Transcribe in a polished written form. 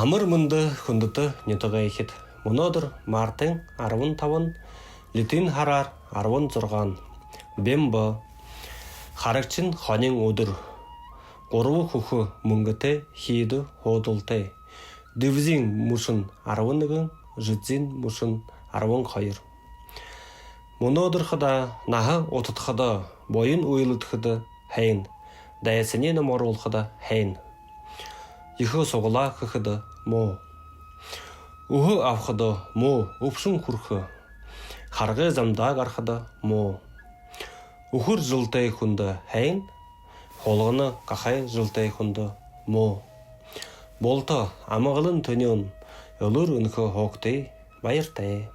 Амар мөнды хүндэт нятага ихэд өнөөдөр мартын 15, литийн хараар 16, бэмбо харагч нь хонин өдөр 3 хөхө мөнгөтэй хийд хуудалтай. Дивзийн мөшин 11, жидзийн мөшин 12. Өнөөдөр хада наха утдахада боён уйлдахада хайн. Дайсны наморуулахада хайн. Ихо суглаа гэхэд moo. Өхө авахад moo, өвшин хүрх. Харгай замдаа гарахад moo. Өхөр жылтай хүнд хайн. Хулгана гахай жылтай хүнд moo. Болто амгалан төнион өлөр өнөхө хоогтэй баяртай.